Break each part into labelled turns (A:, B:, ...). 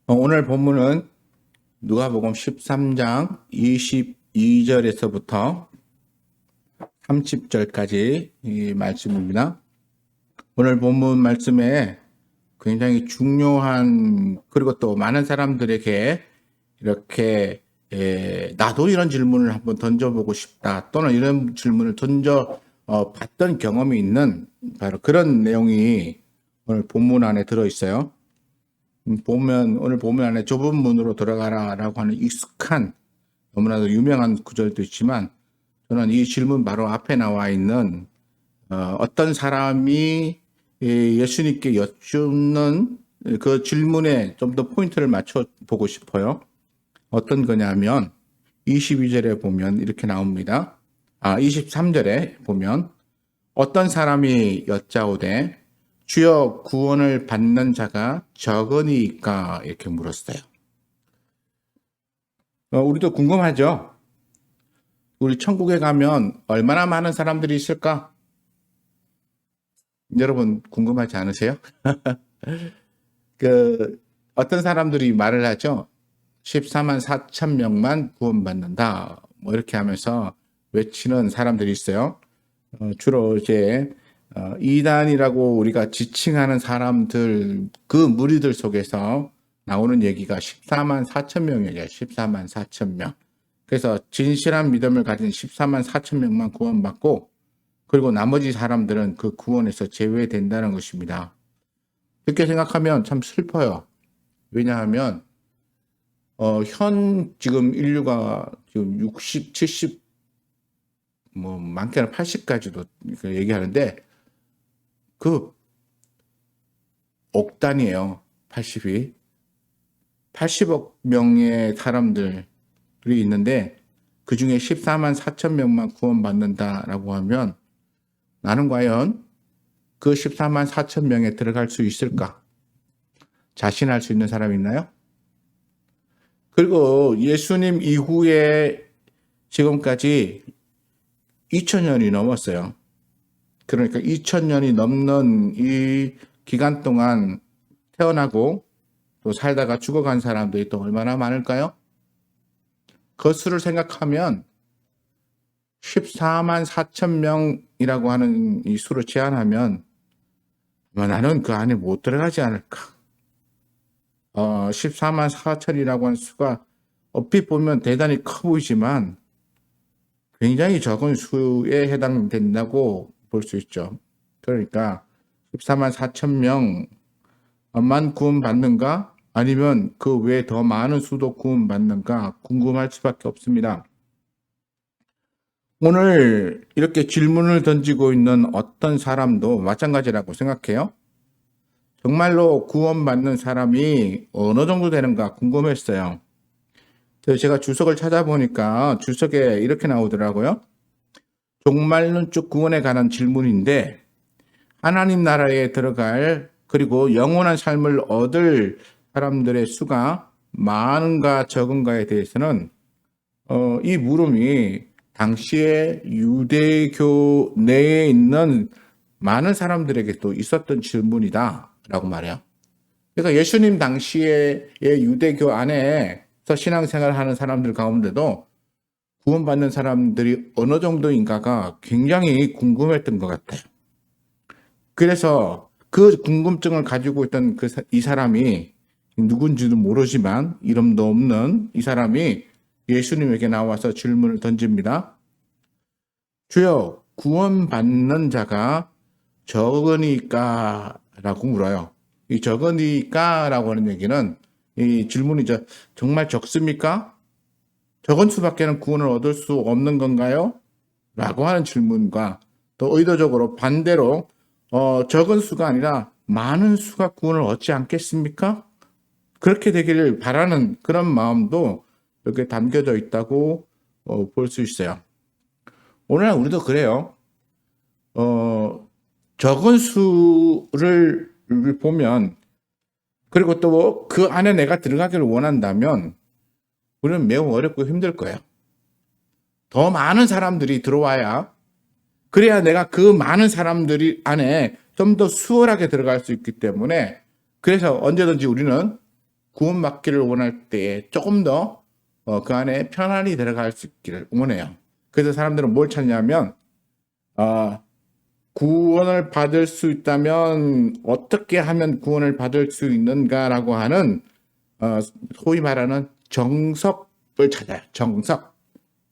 A: 오늘 본문은 누가복음 13장 22절에서부터 30절까지 이 말씀입니다. 오늘 본문 말씀에 굉장히 중요한, 그리고 또 많은 사람들에게 이렇게 나도 이런 질문을 한번 던져보고 싶다, 또는 이런 질문을 봤던 경험이 있는 바로 그런 내용이 오늘 본문 안에 들어있어요. 오늘 보면 안에 좁은 문으로 들어가라라고 하는 익숙한, 너무나도 유명한 구절도 있지만, 저는 이 질문 바로 앞에 나와 있는 어떤 사람이 예수님께 여쭙는 그 질문에 좀 더 포인트를 맞춰 보고 싶어요. 어떤 거냐면 22절에 보면 이렇게 나옵니다. 23절에 보면 어떤 사람이 여짜오되 주여 구원을 받는 자가 적으니까, 이렇게 물었어요. 우리도 궁금하죠? 우리 천국에 가면 얼마나 많은 사람들이 있을까? 여러분 궁금하지 않으세요? 어떤 사람들이 말을 하죠. 14만 4천 명만 구원받는다, 뭐 이렇게 하면서 외치는 사람들이 있어요. 주로 이제 이단이라고 우리가 지칭하는 사람들, 그 무리들 속에서 나오는 얘기가 14만 4천 명이에요. 14만 4천 명. 그래서 진실한 믿음을 가진 14만 4천 명만 구원받고, 그리고 나머지 사람들은 그 구원에서 제외된다는 것입니다. 이렇게 생각하면 참 슬퍼요. 왜냐하면 지금 인류가 지금 60, 70, 뭐 많게는 80까지도 얘기하는데, 그 억 단위예요. 80이 80억 명의 사람들이 있는데, 그 중에 14만 4천 명만 구원받는다라고 하면, 나는 과연 그 14만 4천 명에 들어갈 수 있을까? 자신할 수 있는 사람이 있나요? 그리고 예수님 이후에 지금까지 2000년이 넘었어요. 그러니까 2000년이 넘는 이 기간 동안 태어나고 또 살다가 죽어간 사람들이 또 얼마나 많을까요? 그 수를 생각하면 14만 4천 명이라고 하는 이 수를 제한하면 나는 그 안에 못 들어가지 않을까. 14만 4천이라고 하는 수가 얼핏 보면 대단히 커 보이지만 굉장히 적은 수에 해당된다고 볼 수 있죠. 그러니까 14만 4천 명만 구원받는가, 아니면 그 외에 더 많은 수도 구원받는가 궁금할 수밖에 없습니다. 오늘 이렇게 질문을 던지고 있는 어떤 사람도 마찬가지라고 생각해요. 정말로 구원받는 사람이 어느 정도 되는가 궁금했어요. 그래서 제가 주석을 찾아보니까 주석에 이렇게 나오더라고요. 종말론 쪽 구원에 관한 질문인데, 하나님 나라에 들어갈, 그리고 영원한 삶을 얻을 사람들의 수가 많은가 적은가에 대해서는 이 물음이 당시에 유대교 내에 있는 많은 사람들에게 또 있었던 질문이다 라고 말해요. 그러니까 예수님 당시의 유대교 안에서 신앙생활을 하는 사람들 가운데도 구원받는 사람들이 어느 정도인가가 굉장히 궁금했던 것 같아요. 그래서 그 궁금증을 가지고 있던 이 사람이 누군지도 모르지만 이름도 없는 이 사람이 예수님에게 나와서 질문을 던집니다. 주여, 구원받는 자가 적으니까 라고 물어요. 이 적으니까 라고 하는 얘기는, 이 질문이죠. 정말 적습니까? 적은 수밖에는 구원을 얻을 수 없는 건가요? 라고 하는 질문과, 또 의도적으로 반대로 적은 수가 아니라 많은 수가 구원을 얻지 않겠습니까? 그렇게 되기를 바라는 그런 마음도 여기에 담겨져 있다고 볼 수 있어요. 오늘 우리도 그래요. 적은 수를 보면, 그리고 또 그 안에 내가 들어가기를 원한다면 우리는 매우 어렵고 힘들 거예요. 더 많은 사람들이 들어와야, 그래야 내가 그 많은 사람들이 안에 좀 더 수월하게 들어갈 수 있기 때문에, 그래서 언제든지 우리는 구원받기를 원할 때 조금 더 그 안에 편안히 들어갈 수 있기를 원해요. 그래서 사람들은 뭘 찾냐면 구원을 받을 수 있다면 어떻게 하면 구원을 받을 수 있는가라고 하는 소위 말하는 정석을 찾아요. 정석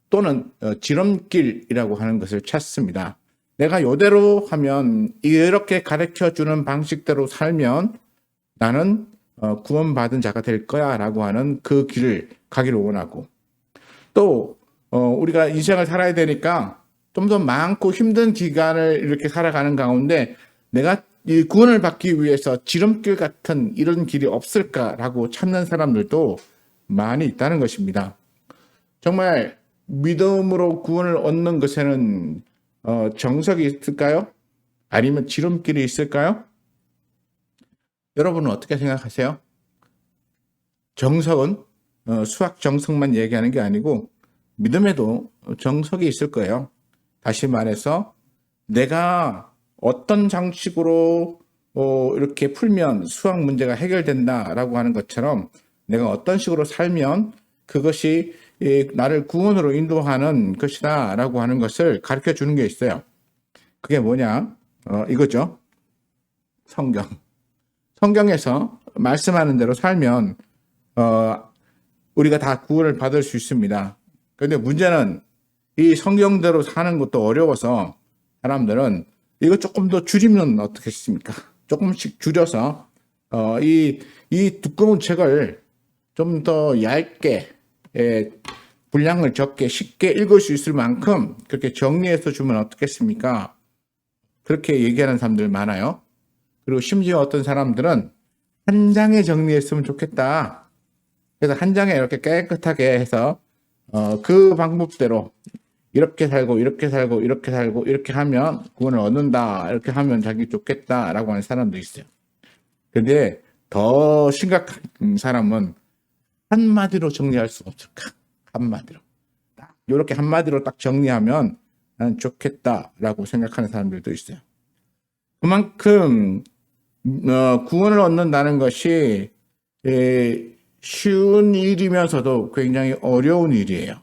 A: 또는 지름길이라고 하는 것을 찾습니다. 내가 이대로 하면 이렇게 가르쳐주는 방식대로 살면 나는 구원받은 자가 될 거야 라고 하는 그 길을 가기를 원하고, 또 우리가 인생을 살아야 되니까 좀 더 많고 힘든 기간을 이렇게 살아가는 가운데 내가 이 구원을 받기 위해서 지름길 같은 이런 길이 없을까라고 찾는 사람들도 많이 있다는 것입니다. 정말 믿음으로 구원을 얻는 것에는 정석이 있을까요? 아니면 지름길이 있을까요? 여러분은 어떻게 생각하세요? 정석은 수학 정석만 얘기하는 게 아니고 믿음에도 정석이 있을 거예요. 다시 말해서 내가 어떤 장식으로 이렇게 풀면 수학 문제가 해결된다라고 하는 것처럼 내가 어떤 식으로 살면 그것이 나를 구원으로 인도하는 것이다 라고 하는 것을 가르쳐 주는 게 있어요. 그게 뭐냐? 이거죠. 성경에서 말씀하는 대로 살면 우리가 다 구원을 받을 수 있습니다. 그런데 문제는 이 성경대로 사는 것도 어려워서 사람들은 이거 조금 더 줄이면 어떻겠습니까? 조금씩 줄여서 이 두꺼운 책을 좀 더 얇게 분량을 적게 쉽게 읽을 수 있을 만큼 그렇게 정리해서 주면 어떻겠습니까? 그렇게 얘기하는 사람들 많아요. 그리고 심지어 어떤 사람들은 한 장에 정리했으면 좋겠다. 그래서 한 장에 이렇게 깨끗하게 해서 그 방법대로 이렇게 살고 이렇게 살고 이렇게 살고 이렇게 하면 구원을 얻는다. 이렇게 하면 자기 좋겠다라고 하는 사람도 있어요. 근데 더 심각한 사람은 한마디로 정리할 수 없을까? 한마디로. 딱 이렇게 한마디로 딱 정리하면 난 좋겠다라고 생각하는 사람들도 있어요. 그만큼 구원을 얻는다는 것이 쉬운 일이면서도 굉장히 어려운 일이에요.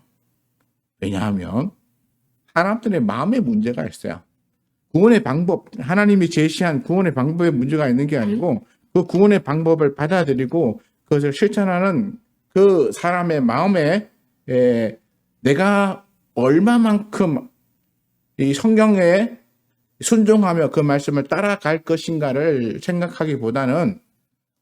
A: 왜냐하면 사람들의 마음에 문제가 있어요. 구원의 방법, 하나님이 제시한 구원의 방법에 문제가 있는 게 아니고 그 구원의 방법을 받아들이고 그것을 실천하는 그 사람의 마음에 내가 얼마만큼 이 성경에 순종하며 그 말씀을 따라갈 것인가를 생각하기보다는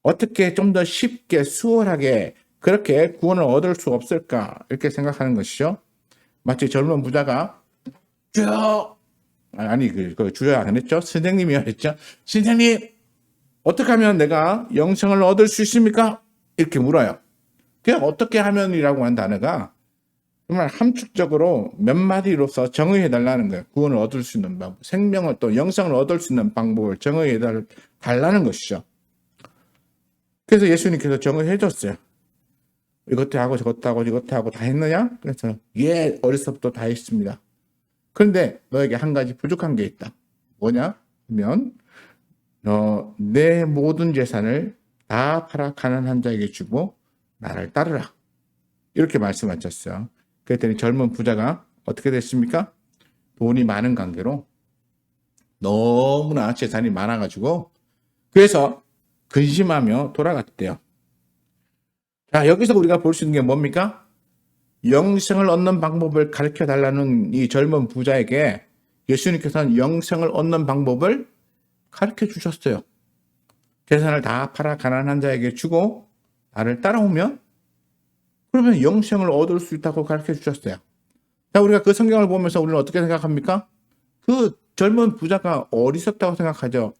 A: 어떻게 좀 더 쉽게 수월하게 그렇게 구원을 얻을 수 없을까 이렇게 생각하는 것이죠. 마치 젊은 부자가 주여, 아니 그 주여 안 했죠. 선생님이 했죠. 선생님, 어떻게 하면 내가 영생을 얻을 수 있습니까? 이렇게 물어요. 그냥 어떻게 하면이라고 한 단어가 정말 함축적으로 몇 마디로서 정의해 달라는 거예요. 구원을 얻을 수 있는 방법, 생명을 또 영생을 얻을 수 있는 방법을 정의해 달라는 것이죠. 그래서 예수님께서 정의해 줬어요. 이것도 하고 저것도 하고 이것도 하고 다 했느냐? 그래서 예, 어려서부터 다 했습니다. 그런데 너에게 한 가지 부족한 게 있다. 뭐냐? 하면 내 모든 재산을 다 팔아 가난한 자에게 주고 나를 따르라. 이렇게 말씀하셨어요. 그랬더니 젊은 부자가 어떻게 됐습니까? 돈이 많은 관계로 너무나 재산이 많아가지고 그래서 근심하며 돌아갔대요. 자, 여기서 우리가 볼 수 있는 게 뭡니까? 영생을 얻는 방법을 가르쳐 달라는 이 젊은 부자에게 예수님께서는 영생을 얻는 방법을 가르쳐 주셨어요. 재산을 다 팔아 가난한 자에게 주고 나를 따라오면 그러면 영생을 얻을 수 있다고 가르쳐 주셨어요. 자, 우리가 그 성경을 보면서 우리는 어떻게 생각합니까? 그 젊은 부자가 어리석다고 생각하죠.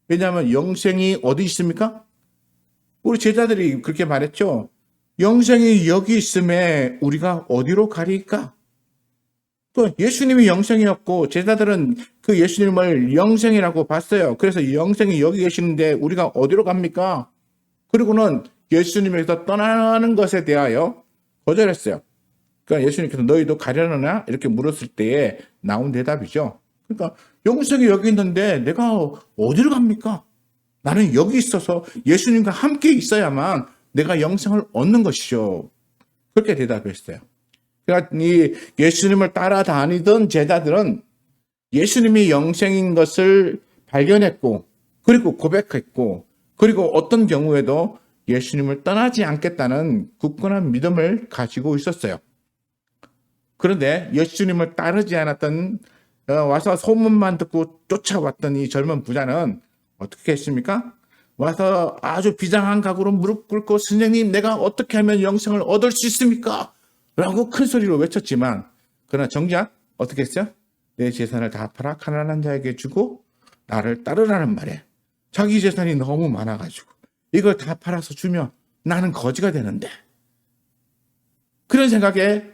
A: 왜냐하면 영생이 어디 있습니까? 우리 제자들이 그렇게 말했죠. 영생이 여기 있음에 우리가 어디로 가리까? 또 예수님이 영생이었고 제자들은 그 예수님을 영생이라고 봤어요. 그래서 영생이 여기 계시는데 우리가 어디로 갑니까? 그리고는 예수님에서 떠나는 것에 대하여 거절했어요. 그러니까 예수님께서 너희도 가려느냐? 이렇게 물었을 때에 나온 대답이죠. 그러니까 영생이 여기 있는데 내가 어디로 갑니까? 나는 여기 있어서 예수님과 함께 있어야만 내가 영생을 얻는 것이죠. 그렇게 대답했어요. 그러니까 이 예수님을 따라다니던 제자들은 예수님이 영생인 것을 발견했고, 그리고 고백했고, 그리고 어떤 경우에도 예수님을 떠나지 않겠다는 굳건한 믿음을 가지고 있었어요. 그런데 예수님을 따르지 않았던, 와서 소문만 듣고 쫓아왔던 이 젊은 부자는 어떻게 했습니까? 와서 아주 비장한 각오로 무릎 꿇고, 선생님, 내가 어떻게 하면 영생을 얻을 수 있습니까? 라고 큰 소리로 외쳤지만, 그러나 정작 어떻게 했어요? 내 재산을 다 팔아 가난한 자에게 주고 나를 따르라는 말에, 자기 재산이 너무 많아가지고 이걸 다 팔아서 주면 나는 거지가 되는데, 그런 생각에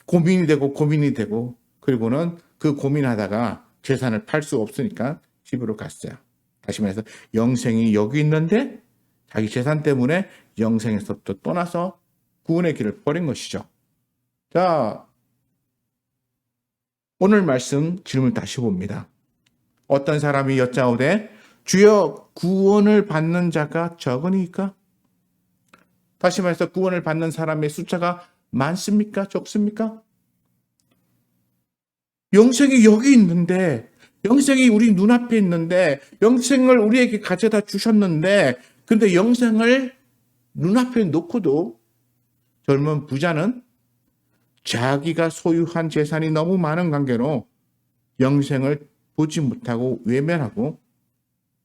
A: 고민이 되고 그리고는 그 고민하다가 재산을 팔 수 없으니까 집으로 갔어요. 다시 말해서 영생이 여기 있는데 자기 재산 때문에 영생에서 또 떠나서 구원의 길을 버린 것이죠. 자, 오늘 말씀 질문 다시 봅니다. 어떤 사람이 여짜오되 주여 구원을 받는 자가 적으니까? 다시 말해서 구원을 받는 사람의 숫자가 많습니까? 적습니까? 영생이 여기 있는데, 영생이 우리 눈앞에 있는데, 영생을 우리에게 가져다 주셨는데, 근데 영생을 눈앞에 놓고도 젊은 부자는 자기가 소유한 재산이 너무 많은 관계로 영생을 보지 못하고 외면하고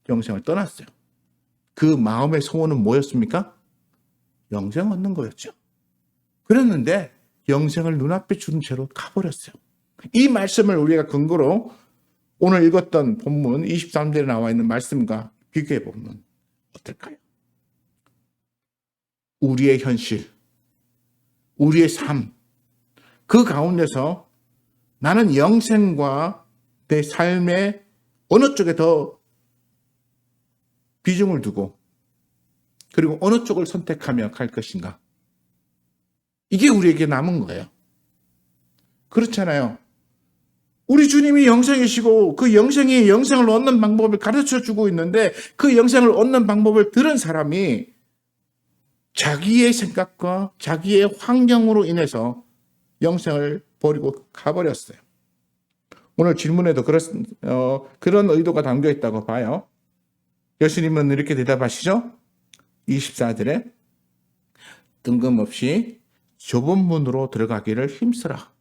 A: 영생을 떠났어요. 그 마음의 소원은 뭐였습니까? 영생 얻는 거였죠. 그랬는데 영생을 눈앞에 준 채로 가버렸어요. 이 말씀을 우리가 근거로 오늘 읽었던 본문 23절에 나와 있는 말씀과 비교해 보면 어떨까요? 우리의 현실, 우리의 삶, 그 가운데서 나는 영생과 내 삶의 어느 쪽에 더 비중을 두고, 그리고 어느 쪽을 선택하며 갈 것인가? 이게 우리에게 남은 거예요. 그렇잖아요. 우리 주님이 영생이시고 그 영생이 영생을 얻는 방법을 가르쳐 주고 있는데, 그 영생을 얻는 방법을 들은 사람이 자기의 생각과 자기의 환경으로 인해서 영생을 버리고 가버렸어요. 오늘 질문에도 그런 의도가 담겨 있다고 봐요. 예수님은 이렇게 대답하시죠. 24절에 뜬금없이 좁은 문으로 들어가기를 힘쓰라.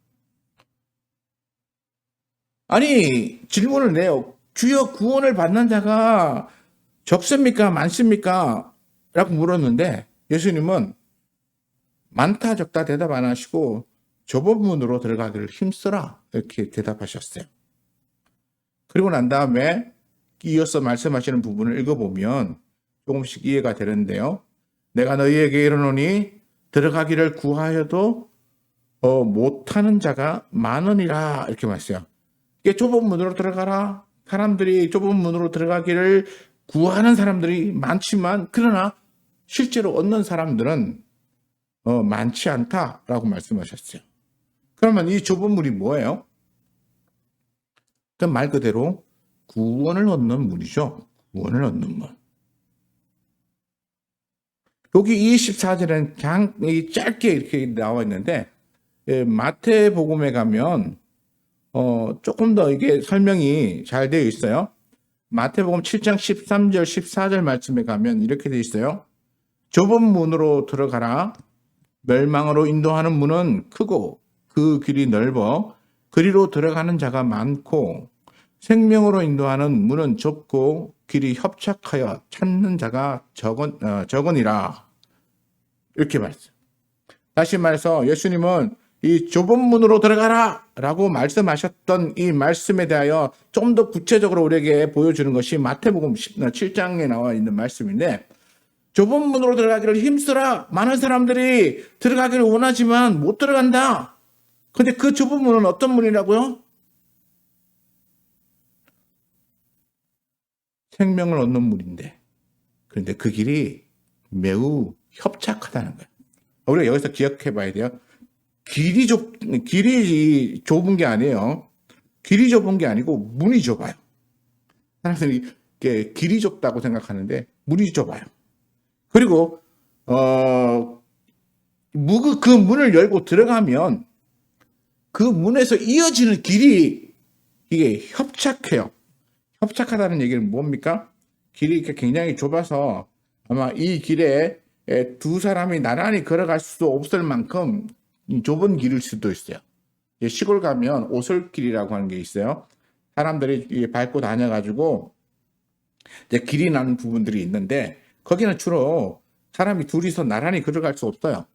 A: 아니, 질문을 내요. 주여 구원을 받는 자가 적습니까? 많습니까? 라고 물었는데 예수님은 많다 적다 대답 안 하시고 좁은 문으로 들어가기를 힘쓰라 이렇게 대답하셨어요. 그리고 난 다음에 이어서 말씀하시는 부분을 읽어보면 조금씩 이해가 되는데요. 내가 너희에게 이르노니 들어가기를 구하여도 못하는 자가 많으니라 이렇게 말했어요. 이게 좁은 문으로 들어가라. 사람들이 좁은 문으로 들어가기를 구하는 사람들이 많지만, 그러나 실제로 얻는 사람들은 많지 않다라고 말씀하셨어요. 그러면 이 좁은 문이 뭐예요? 말 그대로 구원을 얻는 문이죠. 구원을 얻는 문. 여기 24절은 그냥 짧게 이렇게 나와 있는데, 마태복음에 가면 조금 더 이게 설명이 잘 되어 있어요. 마태복음 7장 13절 14절 말씀에 가면 이렇게 되어 있어요. 좁은 문으로 들어가라. 멸망으로 인도하는 문은 크고 그 길이 넓어 그리로 들어가는 자가 많고, 생명으로 인도하는 문은 좁고 길이 협착하여 찾는 자가 적으니라. 이렇게 말했어요. 다시 말해서 예수님은 이 좁은 문으로 들어가라 라고 말씀하셨던 이 말씀에 대하여 좀 더 구체적으로 우리에게 보여주는 것이 마태복음 7장에 나와 있는 말씀인데, 좁은 문으로 들어가기를 힘쓰라. 많은 사람들이 들어가기를 원하지만 못 들어간다. 근데 그 좁은 문은 어떤 문이라고요? 생명을 얻는 문인데, 그런데 그 길이 매우 협착하다는 거예요. 우리가 여기서 기억해 봐야 돼요. 길이 좁은 게 아니에요. 길이 좁은 게 아니고 문이 좁아요. 사람들이 길이 좁다고 생각하는데 문이 좁아요. 그리고 어, 그 문을 열고 들어가면 그 문에서 이어지는 길이 이게 협착해요. 협착하다는 얘기는 뭡니까? 길이 이렇게 굉장히 좁아서 아마 이 길에 두 사람이 나란히 걸어갈 수 없을 만큼 좁은 길일 수도 있어요. 시골 가면 오솔길이라고 하는 게 있어요. 사람들이 밟고 다녀가지고 이제 길이 나는 부분들이 있는데 거기는 주로 사람이 둘이서 나란히 걸어갈 수 없어요.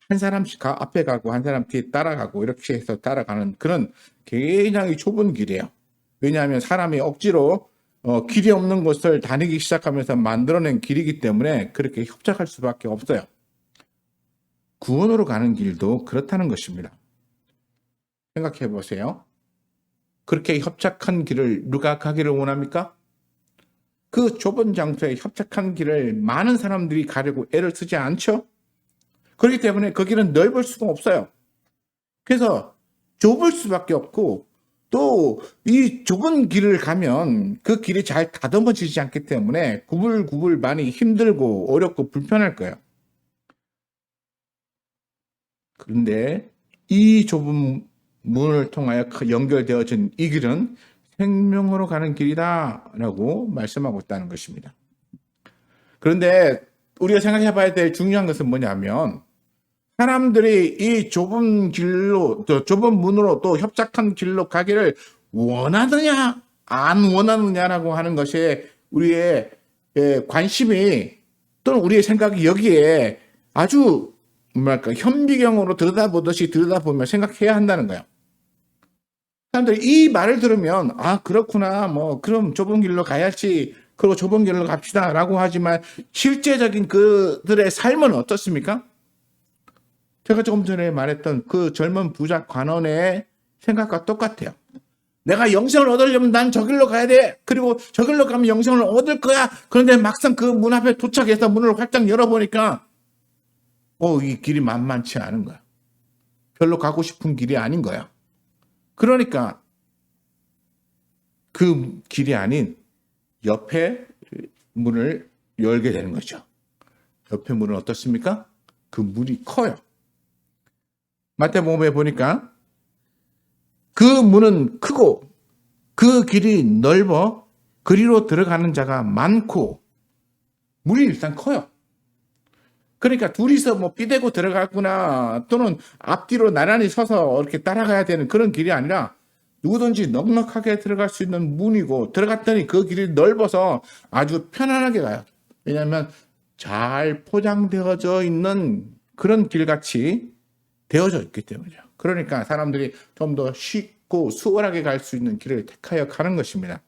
A: 한 사람씩 앞에 가고 한 사람 뒤에 따라가고 이렇게 해서 따라가는 그런 굉장히 좁은 길이에요. 왜냐하면 사람이 억지로 길이 없는 곳을 다니기 시작하면서 만들어낸 길이기 때문에 그렇게 협착할 수밖에 없어요. 구원으로 가는 길도 그렇다는 것입니다. 생각해 보세요. 그렇게 협착한 길을 누가 가기를 원합니까? 그 좁은 장소에 협착한 길을 많은 사람들이 가려고 애를 쓰지 않죠? 그렇기 때문에 거기는 넓을 수가 없어요. 그래서 좁을 수밖에 없고 또 이 좁은 길을 가면 그 길이 잘 다듬어지지 않기 때문에 구불구불 많이 힘들고 어렵고 불편할 거예요. 그런데 이 좁은 문을 통하여 연결되어진 이 길은 생명으로 가는 길이다라고 말씀하고 있다는 것입니다. 그런데 우리가 생각해 봐야 될 중요한 것은 뭐냐면 사람들이 이 좁은 길로, 좁은 문으로 또 협착한 길로 가기를 원하느냐, 안 원하느냐라고 하는 것이 우리의 관심이 또는 우리의 생각이 여기에 아주 뭐랄까 현미경으로 들여다보듯이 들여다보며 생각해야 한다는 거예요. 사람들이 이 말을 들으면 아 그렇구나 뭐 그럼 좁은 길로 가야지 그리고 좁은 길로 갑시다라고 하지만 실제적인 그들의 삶은 어떻습니까? 제가 조금 전에 말했던 그 젊은 부자 관원의 생각과 똑같아요. 내가 영생을 얻으려면 난 저 길로 가야 돼. 그리고 저 길로 가면 영생을 얻을 거야. 그런데 막상 그 문 앞에 도착해서 문을 활짝 열어보니까 이 길이 만만치 않은 거야. 별로 가고 싶은 길이 아닌 거야. 그러니까 그 길이 아닌 옆에 문을 열게 되는 거죠. 옆에 문은 어떻습니까? 그 문이 커요. 마태복음에 보니까 그 문은 크고 그 길이 넓어 그리로 들어가는 자가 많고 문이 일단 커요. 그러니까 둘이서 뭐 삐대고 들어갔구나 또는 앞뒤로 나란히 서서 이렇게 따라가야 되는 그런 길이 아니라 누구든지 넉넉하게 들어갈 수 있는 문이고 들어갔더니 그 길이 넓어서 아주 편안하게 가요. 왜냐하면 잘 포장되어져 있는 그런 길같이 되어져 있기 때문이죠. 그러니까 사람들이 좀 더 쉽고 수월하게 갈 수 있는 길을 택하여 가는 것입니다.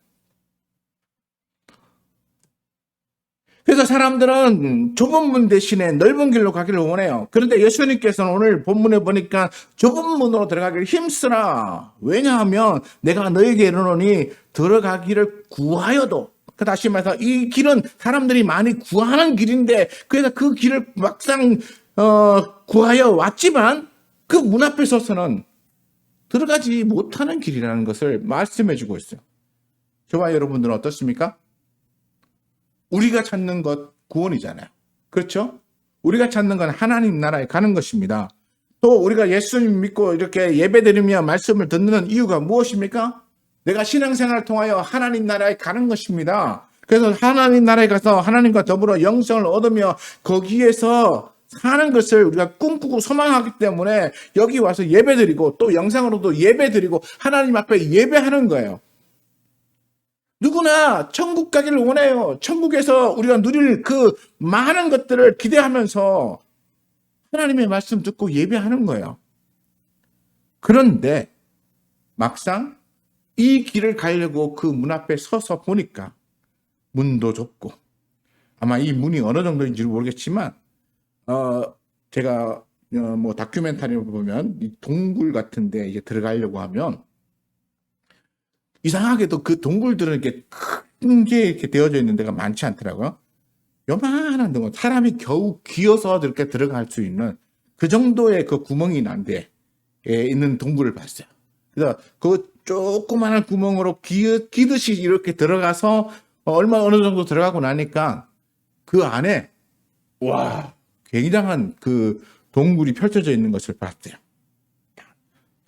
A: 그래서 사람들은 좁은 문 대신에 넓은 길로 가기를 원해요. 그런데 예수님께서는 오늘 본문에 보니까 좁은 문으로 들어가기를 힘쓰라. 왜냐하면 내가 너에게 이르노니 들어가기를 구하여도 다시 말해서 이 길은 사람들이 많이 구하는 길인데 그래서 그 길을 막상 구하여 왔지만 그 문 앞에 서서는 들어가지 못하는 길이라는 것을 말씀해 주고 있어요. 저와 여러분들은 어떻습니까? 우리가 찾는 것 구원이잖아요. 그렇죠? 우리가 찾는 건 하나님 나라에 가는 것입니다. 또 우리가 예수님 믿고 이렇게 예배드리며 말씀을 듣는 이유가 무엇입니까? 내가 신앙생활을 통하여 하나님 나라에 가는 것입니다. 그래서 하나님 나라에 가서 하나님과 더불어 영생을 얻으며 거기에서 사는 것을 우리가 꿈꾸고 소망하기 때문에 여기 와서 예배드리고 또 영상으로도 예배드리고 하나님 앞에 예배하는 거예요. 누구나 천국 가기를 원해요. 천국에서 우리가 누릴 그 많은 것들을 기대하면서 하나님의 말씀 듣고 예배하는 거예요. 그런데 막상 이 길을 가려고 그 문 앞에 서서 보니까 문도 좁고 아마 이 문이 어느 정도인지 모르겠지만 제가 뭐 다큐멘터리를 보면 이 동굴 같은데 이게 들어가려고 하면 이상하게도 그 동굴들은 이렇게 큰 게 이렇게 되어져 있는 데가 많지 않더라고요. 요만한 동굴, 사람이 겨우 기어서 이렇게 들어갈 수 있는 그 정도의 그 구멍이 난 데에 있는 동굴을 봤어요. 그래서 그 조그마한 구멍으로 기듯이 이렇게 들어가서 어느 정도 들어가고 나니까 그 안에 와 굉장한 그 동굴이 펼쳐져 있는 것을 봤어요.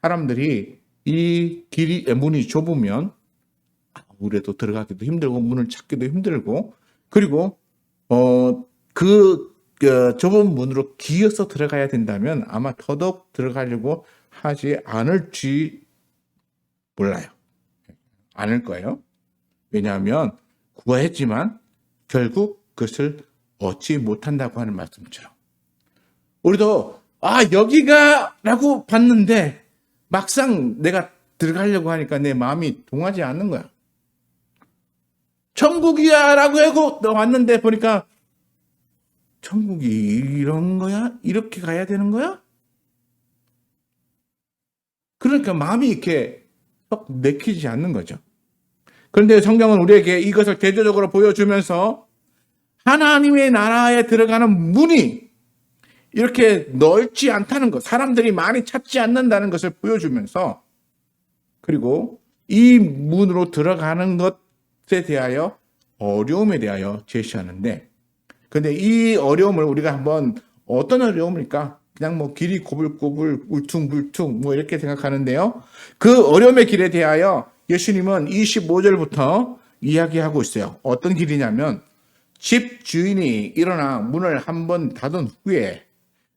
A: 사람들이 이 길이 문이 좁으면 물에도 들어가기도 힘들고 문을 찾기도 힘들고, 그리고 좁은 문으로 기어서 들어가야 된다면 아마 더더욱 들어가려고 하지 않을지 몰라요. 않을 거예요. 왜냐하면 구하였지만 결국 그것을 얻지 못한다고 하는 말씀처럼, 우리도 여기가 라고 봤는데 막상 내가 들어가려고 하니까 내 마음이 동하지 않는 거야. 천국이야 라고 하고 왔는데 보니까 천국이 이런 거야? 이렇게 가야 되는 거야? 그러니까 마음이 이렇게 썩 내키지 않는 거죠. 그런데 성경은 우리에게 이것을 대조적으로 보여주면서 하나님의 나라에 들어가는 문이 이렇게 넓지 않다는 것, 사람들이 많이 찾지 않는다는 것을 보여주면서, 그리고 이 문으로 들어가는 것에 대하여 어려움에 대하여 제시하는데, 근데 이 어려움을 우리가 한번 어떤 어려움일까? 그냥 뭐 길이 고불고불 울퉁불퉁 뭐 이렇게 생각하는데요. 그 어려움의 길에 대하여 예수님은 25절부터 이야기하고 있어요. 어떤 길이냐면, 집 주인이 일어나 문을 한번 닫은 후에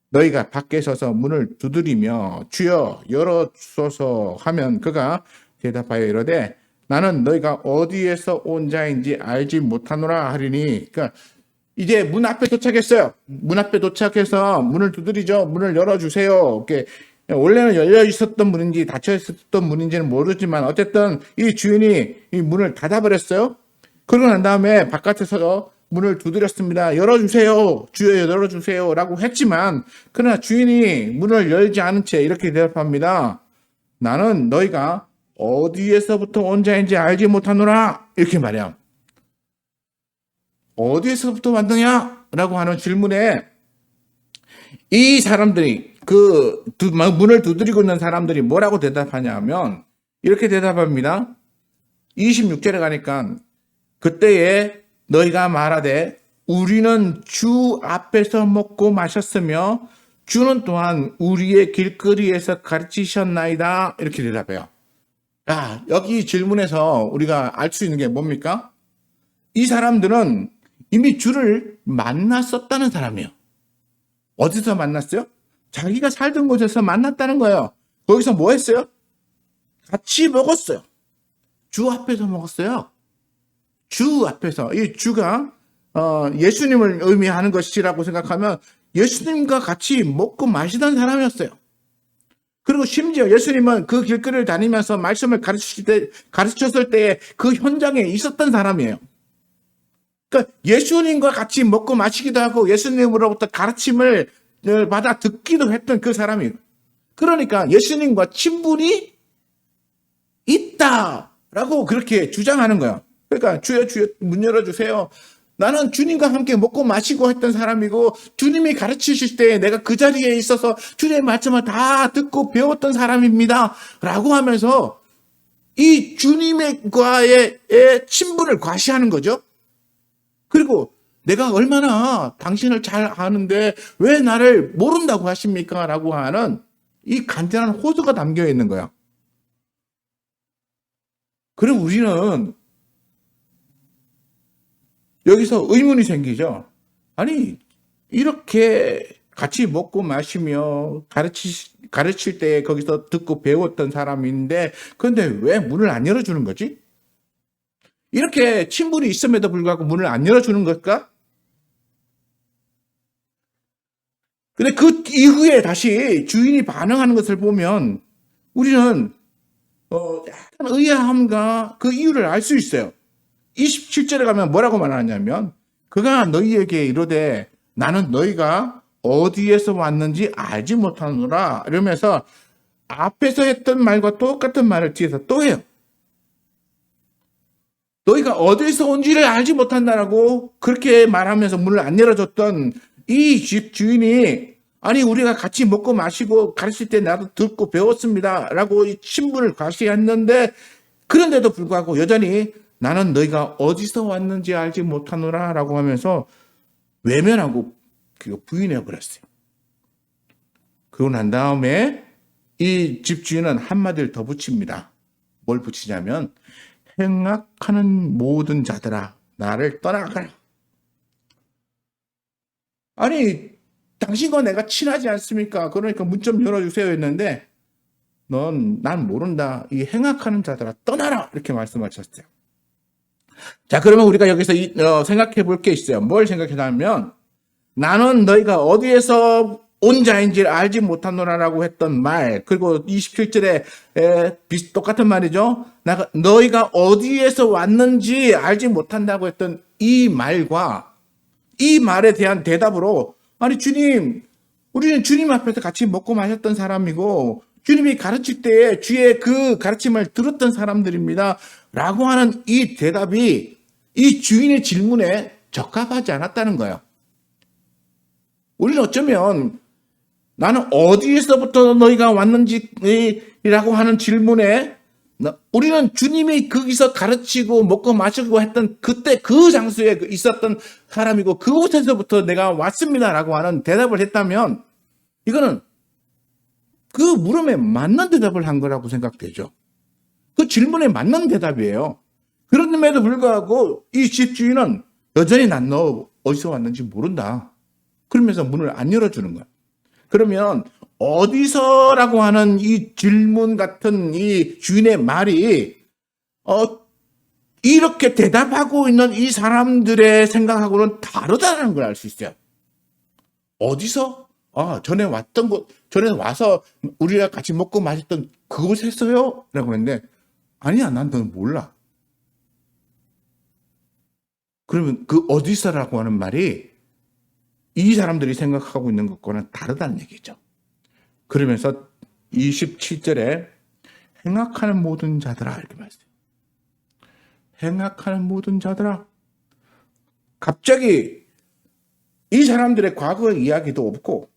A: 너희가 밖에 서서 문을 두드리며 주여 열어주소서 하면 그가 대답하여 이르되 나는 너희가 어디에서 온 자인지 알지 못하노라 하리니. 그러니까 이제 문 앞에 도착했어요. 문 앞에 도착해서 문을 두드리죠. 문을 열어주세요. 이렇게 원래는 열려 있었던 문인지 닫혀 있었던 문인지는 모르지만 어쨌든 이 주인이 이 문을 닫아버렸어요. 그러고 난 다음에 바깥에서 문을 두드렸습니다. 열어주세요. 주여 열어주세요. 라고 했지만, 그러나 주인이 문을 열지 않은 채 이렇게 대답합니다. 나는 너희가 어디에서부터 온 자인지 알지 못하노라. 이렇게 말해요. 어디에서부터 왔느냐? 라고 하는 질문에 이 사람들이, 문을 두드리고 있는 사람들이 뭐라고 대답하냐면, 이렇게 대답합니다. 26절에 가니까, 그때에 너희가 말하되 우리는 주 앞에서 먹고 마셨으며 주는 또한 우리의 길거리에서 가르치셨나이다. 이렇게 대답해요. 여기 질문에서 우리가 알 수 있는 게 뭡니까? 이 사람들은 이미 주를 만났었다는 사람이에요. 어디서 만났어요? 자기가 살던 곳에서 만났다는 거예요. 거기서 뭐 했어요? 같이 먹었어요. 주 앞에서 먹었어요. 주 앞에서. 이 주가 예수님을 의미하는 것이라고 생각하면 예수님과 같이 먹고 마시던 사람이었어요. 그리고 심지어 예수님은 그 길거리를 다니면서 말씀을 가르쳤을 때에 그 현장에 있었던 사람이에요. 그러니까 예수님과 같이 먹고 마시기도 하고 예수님으로부터 가르침을 받아 듣기도 했던 그 사람이에요. 그러니까 예수님과 친분이 있다라고 그렇게 주장하는 거예요. 그러니까 주여 문 열어주세요. 나는 주님과 함께 먹고 마시고 했던 사람이고 주님이 가르치실 때 내가 그 자리에 있어서 주님의 말씀을 다 듣고 배웠던 사람입니다. 라고 하면서 이 주님과의 친분을 과시하는 거죠. 그리고 내가 얼마나 당신을 잘 아는데 왜 나를 모른다고 하십니까? 라고 하는 이 간절한 호소가 담겨 있는 거야. 그럼 우리는 여기서 의문이 생기죠. 아니, 이렇게 같이 먹고 마시며 가르칠 때 거기서 듣고 배웠던 사람인데, 그런데 왜 문을 안 열어주는 거지? 이렇게 친분이 있음에도 불구하고 문을 안 열어주는 걸까? 근데 그 이후에 다시 주인이 반응하는 것을 보면 우리는 약간 의아함과 그 이유를 알 수 있어요. 27절에 가면 뭐라고 말하냐면 그가 너희에게 이르되 나는 너희가 어디에서 왔는지 알지 못하노라 이러면서 앞에서 했던 말과 똑같은 말을 뒤에서 또 해요. 너희가 어디에서 온지를 알지 못한다라고 그렇게 말하면서 문을 안 열어줬던 이 집 주인이 아니 우리가 같이 먹고 마시고 가르칠 때 나도 듣고 배웠습니다 라고 이 친분을 과시했는데 그런데도 불구하고 여전히 나는 너희가 어디서 왔는지 알지 못하노라 라고 하면서 외면하고 부인해 버렸어요. 그러고 난 다음에 이 집주인은 한마디를 더 붙입니다. 뭘 붙이냐면 행악하는 모든 자들아 나를 떠나가라. 아니 당신과 내가 친하지 않습니까? 그러니까 문 좀 열어주세요 했는데 난 모른다. 이 행악하는 자들아 떠나라 이렇게 말씀하셨어요. 자 그러면 우리가 여기서 생각해 볼 게 있어요. 뭘 생각하냐면 나는 너희가 어디에서 온 자인지를 알지 못하노라라고 했던 말, 그리고 27절에 똑같은 말이죠. 너희가 어디에서 왔는지 알지 못한다고 했던 이 말과 이 말에 대한 대답으로 아니 주님, 우리는 주님 앞에서 같이 먹고 마셨던 사람이고 주님이 가르칠 때에 주의 그 가르침을 들었던 사람들입니다. 라고 하는 이 대답이 이 주인의 질문에 적합하지 않았다는 거예요. 우리는 어쩌면 나는 어디에서부터 너희가 왔는지라고 하는 질문에 우리는 주님이 거기서 가르치고 먹고 마시고 했던 그때 그 장소에 있었던 사람이고 그곳에서부터 내가 왔습니다라고 하는 대답을 했다면 이거는 그 물음에 맞는 대답을 한 거라고 생각되죠. 그 질문에 맞는 대답이에요. 그럼에도 불구하고 이 집주인은 여전히 난 너 어디서 왔는지 모른다. 그러면서 문을 안 열어주는 거야. 그러면 어디서라고 하는 이 질문 같은 이 주인의 말이 이렇게 대답하고 있는 이 사람들의 생각하고는 다르다는 걸 알 수 있어요. 어디서? 전에 왔던 곳, 전에 와서 우리가 같이 먹고 마셨던 그곳에서요? 라고 했는데 아니야, 난 너 몰라. 그러면 그 어디서라고 하는 말이 이 사람들이 생각하고 있는 것과는 다르다는 얘기죠. 그러면서 27절에 행악하는 모든 자들아 이렇게 말했어요. 행악하는 모든 자들아. 갑자기 이 사람들의 과거 이야기도 없고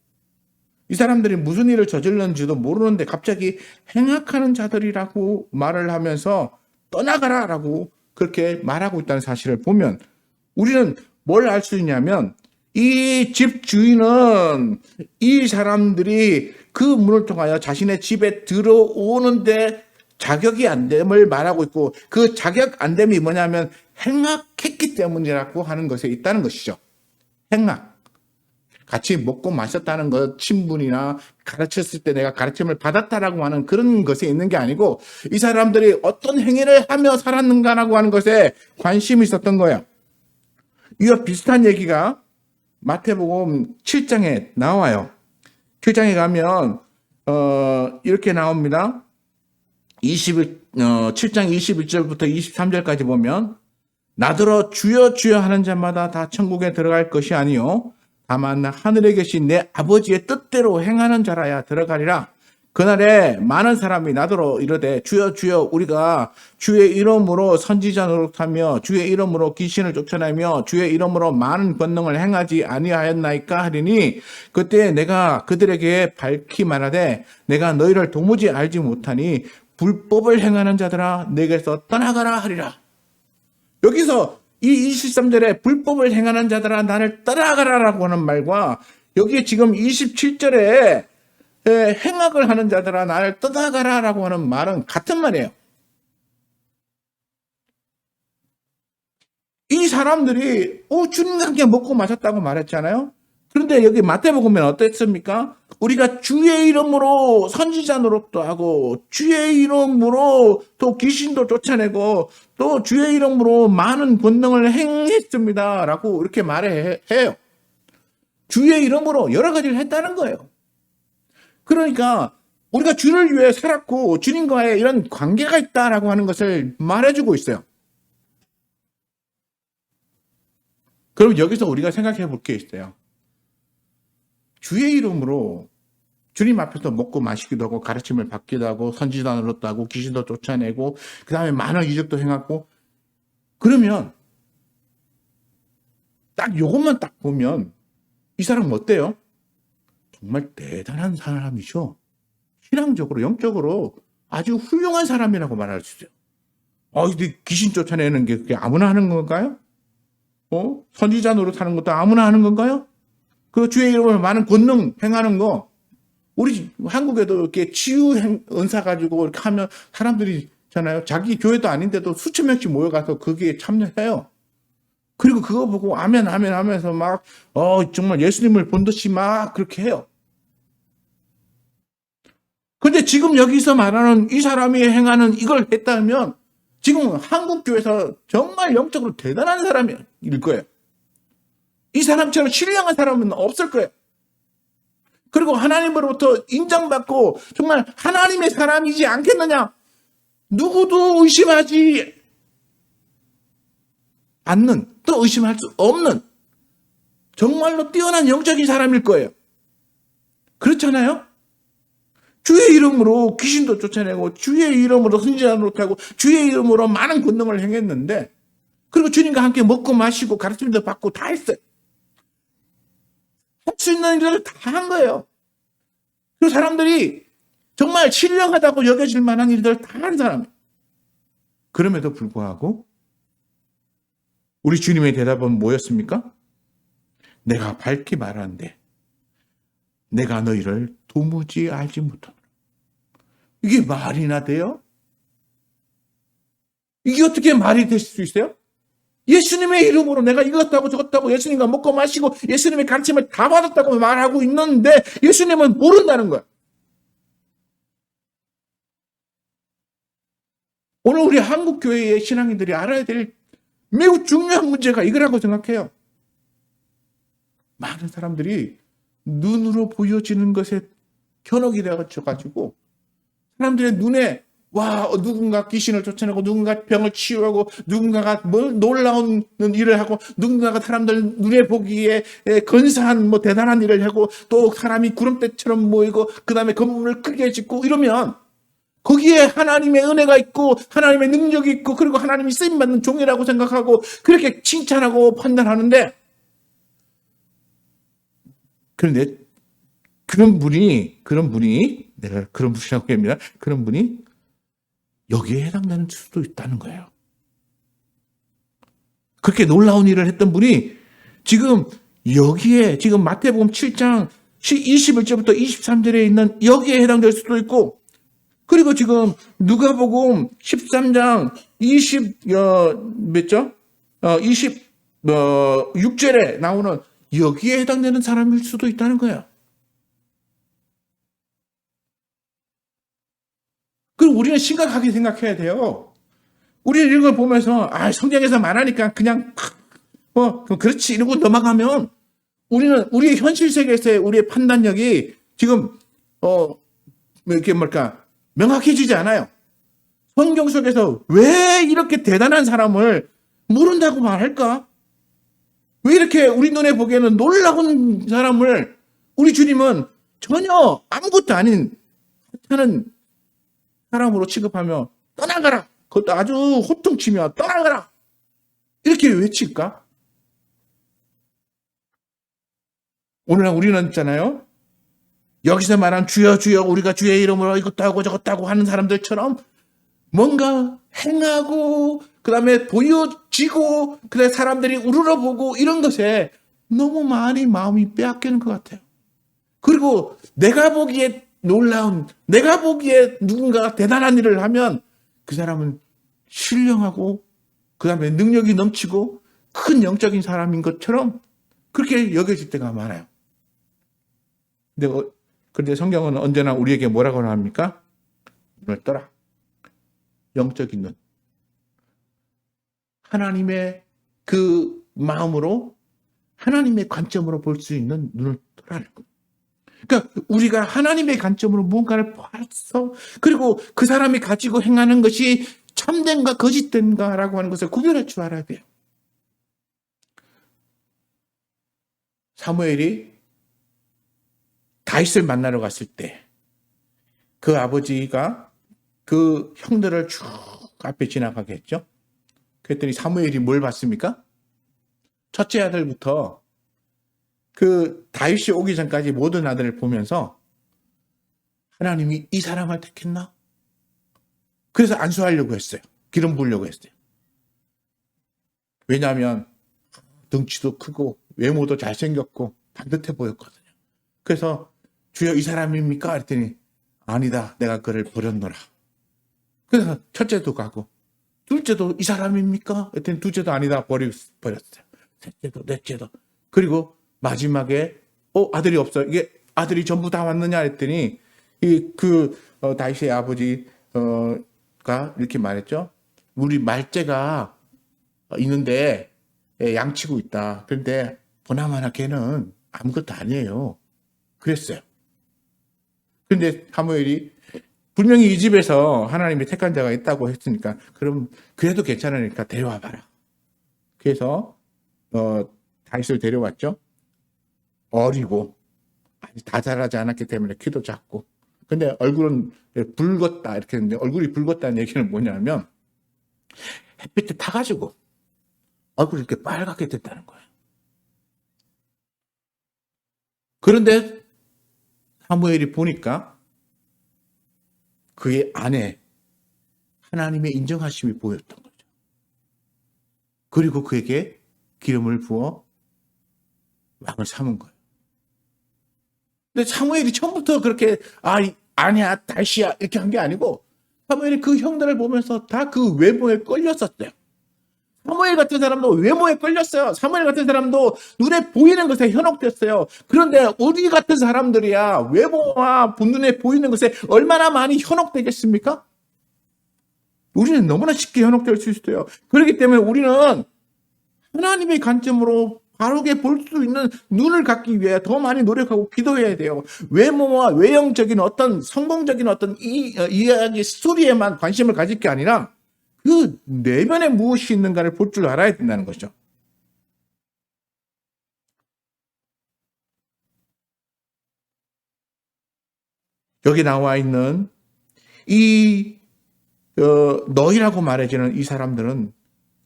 A: 이 사람들이 무슨 일을 저질렀는지도 모르는데 갑자기 행악하는 자들이라고 말을 하면서 떠나가라라고 그렇게 말하고 있다는 사실을 보면 우리는 뭘 알 수 있냐면 이 집 주인은 이 사람들이 그 문을 통하여 자신의 집에 들어오는데 자격이 안 됨을 말하고 있고 그 자격 안 됨이 뭐냐면 행악했기 때문이라고 하는 것에 있다는 것이죠. 행악. 같이 먹고 마셨다는 것, 친분이나 가르쳤을 때 내가 가르침을 받았다라고 하는 그런 것에 있는 게 아니고 이 사람들이 어떤 행위를 하며 살았는가라고 하는 것에 관심이 있었던 거예요. 이와 비슷한 얘기가 마태복음 7장에 나와요. 7장에 가면 이렇게 나옵니다. 7장 21절부터 23절까지 보면 나더러 주여 주여 하는 자마다 다 천국에 들어갈 것이 아니요 다만 하늘에 계신 내 아버지의 뜻대로 행하는 자라야 들어가리라. 그날에 많은 사람이 나더러 이르되 주여 주여 우리가 주의 이름으로 선지자 노릇하며 주의 이름으로 귀신을 쫓아내며 주의 이름으로 많은 권능을 행하지 아니하였나이까 하리니 그때 내가 그들에게 밝히 말하되 내가 너희를 도무지 알지 못하니 불법을 행하는 자들아 내게서 떠나가라 하리라. 여기서 이 23절에 불법을 행하는 자들아 나를 떠나가라라고 하는 말과 여기에 지금 27절에 행악을 하는 자들아 나를 떠나가라라고 하는 말은 같은 말이에요. 이 사람들이 주님과 함께 먹고 마셨다고 말했잖아요. 그런데 여기 마태복음은 어땠습니까? 우리가 주의 이름으로 선지자 노릇도 하고 주의 이름으로 또 귀신도 쫓아내고 또 주의 이름으로 많은 권능을 행했습니다 라고 이렇게 말해요. 주의 이름으로 여러 가지를 했다는 거예요. 그러니까 우리가 주를 위해 살았고 주님과의 이런 관계가 있다라고 하는 것을 말해주고 있어요. 그럼 여기서 우리가 생각해 볼 게 있어요. 주의 이름으로 주님 앞에서 먹고 마시기도 하고 가르침을 받기도 하고 선지자 노릇도 하고 귀신도 쫓아내고 그 다음에 많은 이적도 행하고 그러면 딱 요것만 딱 보면 이 사람은 어때요? 정말 대단한 사람이죠. 신앙적으로 영적으로 아주 훌륭한 사람이라고 말할 수 있어요. 근데 귀신 쫓아내는 게 그게 아무나 하는 건가요? 선지자 노릇하는 것도 아무나 하는 건가요? 그 주의 이름으로 많은 권능 행하는 거, 우리 한국에도 이렇게 치유 은사 가지고 이렇게 하면 사람들이 있잖아요. 자기 교회도 아닌데도 수천 명씩 모여가서 거기에 참여해요. 그리고 그거 보고 아멘 아멘 하면서 막 정말 예수님을 본 듯이 막 그렇게 해요. 근데 지금 여기서 말하는 이 사람이 행하는 이걸 했다면 지금 한국 교회에서 정말 영적으로 대단한 사람일 거예요. 이 사람처럼 신령한 사람은 없을 거예요. 그리고 하나님으로부터 인정받고 정말 하나님의 사람이지 않겠느냐? 누구도 의심하지 않는, 또 의심할 수 없는 정말로 뛰어난 영적인 사람일 거예요. 그렇잖아요? 주의 이름으로 귀신도 쫓아내고 주의 이름으로 선지자 노릇하고 주의 이름으로 많은 권능을 행했는데, 그리고 주님과 함께 먹고 마시고 가르침도 받고 다 했어요. 할 수 있는 일을 다 한 거예요. 그 사람들이 정말 신령하다고 여겨질 만한 일들을 다 한 사람이에요. 그럼에도 불구하고 우리 주님의 대답은 뭐였습니까? 내가 밝히 말하는데 내가 너희를 도무지 알지 못하노라. 이게 말이나 돼요? 이게 어떻게 말이 될 수 있어요? 예수님의 이름으로 내가 이것하고 저것하고 예수님과 먹고 마시고 예수님의 가르침을 다 받았다고 말하고 있는데 예수님은 모른다는 거야. 오늘 우리 한국교회의 신앙인들이 알아야 될 매우 중요한 문제가 이거라고 생각해요. 많은 사람들이 눈으로 보여지는 것에 현혹이 되어가지고 사람들의 눈에 누군가 귀신을 쫓아내고 누군가 병을 치유하고 누군가가 놀라운 일을 하고 누군가가 사람들 눈에 보기에 근사한 대단한 일을 하고 또 사람이 구름대처럼 모이고 그 다음에 건물을 크게 짓고 이러면 거기에 하나님의 은혜가 있고 하나님의 능력이 있고 그리고 하나님이 쓰임받는 종이라고 생각하고 그렇게 칭찬하고 판단하는데, 그런데 그런 분이 내가 그런 분이라고 합니다. 그런 분이 여기에 해당되는 수도 있다는 거예요. 그렇게 놀라운 일을 했던 분이 지금 여기에 지금 마태복음 7장 21절부터 23절에 있는 여기에 해당될 수도 있고, 그리고 지금 누가복음 13장 26절에 나오는 여기에 해당되는 사람일 수도 있다는 거예요. 그럼 우리는 심각하게 생각해야 돼요. 우리는 이런 걸 보면서 성경에서 말하니까 그냥 그렇지 이러고 넘어가면 우리는 우리의 현실 세계에서의 우리의 판단력이 지금 이렇게 명확해지지 않아요. 성경 속에서 왜 이렇게 대단한 사람을 모른다고 말할까? 왜 이렇게 우리 눈에 보기에는 놀라운 사람을 우리 주님은 전혀 아무것도 아닌 하찮은 사람으로 취급하며 떠나가라, 그것도 아주 호통치며 떠나가라 이렇게 외칠까? 오늘 우리는 있잖아요, 여기서 말한 주여 주여 우리가 주의 이름으로 이것도 하고 저것도 하고 하는 사람들처럼 뭔가 행하고 그 다음에 보여지고 그 다음에 사람들이 우러러보고 이런 것에 너무 많이 마음이 빼앗기는 것 같아요. 그리고 내가 보기에 놀라운, 내가 보기에 누군가 대단한 일을 하면 그 사람은 신령하고 그 다음에 능력이 넘치고 큰 영적인 사람인 것처럼 그렇게 여겨질 때가 많아요. 그런데 성경은 언제나 우리에게 뭐라고 합니까? 눈을 떠라. 영적인 눈. 하나님의 그 마음으로 하나님의 관점으로 볼 수 있는 눈을 떠라는 거예요. 그러니까 우리가 하나님의 관점으로 무언가를 봐서 그리고 그 사람이 가지고 행하는 것이 참된가 거짓된가라고 하는 것을 구별할 줄 알아야 돼요. 사무엘이 다윗을 만나러 갔을 때 그 아버지가 그 형들을 쭉 앞에 지나가게 했죠. 그랬더니 사무엘이 뭘 봤습니까? 첫째 아들부터 그 다윗이 오기 전까지 모든 아들을 보면서 하나님이 이 사람을 택했나? 그래서 안수하려고 했어요. 기름 부으려고 했어요. 왜냐하면 덩치도 크고 외모도 잘생겼고 반듯해 보였거든요. 그래서 주여 이 사람입니까? 그랬더니 아니다. 내가 그를 버렸노라. 그래서 첫째도 가고 둘째도 이 사람입니까? 그랬더니 둘째도 아니다. 버렸어요. 셋째도 넷째도. 그리고 마지막에 아들이 없어. 이게 아들이 전부 다 왔느냐 했더니 다윗의 아버지가 이렇게 말했죠. 우리 말째가 있는데 양치고 있다. 그런데 보나마나 걔는 아무것도 아니에요. 그랬어요. 그런데 사무엘이 분명히 이 집에서 하나님이 택한 자가 있다고 했으니까 그럼 그래도 괜찮으니까 데려와 봐라. 그래서 다윗을 데려왔죠. 어리고 아직 다 자라지 않았기 때문에 키도 작고. 근데 얼굴은 붉었다 이렇게 했는데 얼굴이 붉었다는 얘기는 뭐냐면 햇빛에 타가지고 얼굴이 이렇게 빨갛게 됐다는 거예요. 그런데 사무엘이 보니까 그의 안에 하나님의 인정하심이 보였던 거죠. 그리고 그에게 기름을 부어 왕을 삼은 거예요. 근데 사무엘이 처음부터 그렇게 아니야 다시야 이렇게 한 게 아니고 사무엘이 그 형들을 보면서 다 그 외모에 끌렸었대요. 사무엘 같은 사람도 외모에 끌렸어요. 사무엘 같은 사람도 눈에 보이는 것에 현혹됐어요. 그런데 우리 같은 사람들이야 외모와 눈에 보이는 것에 얼마나 많이 현혹되겠습니까? 우리는 너무나 쉽게 현혹될 수 있어요. 그렇기 때문에 우리는 하나님의 관점으로 바르게 볼 수 있는 눈을 갖기 위해 더 많이 노력하고 기도해야 돼요. 외모와 외형적인 어떤 성공적인 어떤 이야기 스토리에만 관심을 가질 게 아니라 그 내면에 무엇이 있는가를 볼 줄 알아야 된다는 거죠. 여기 나와 있는 너희라고 말해지는 이 사람들은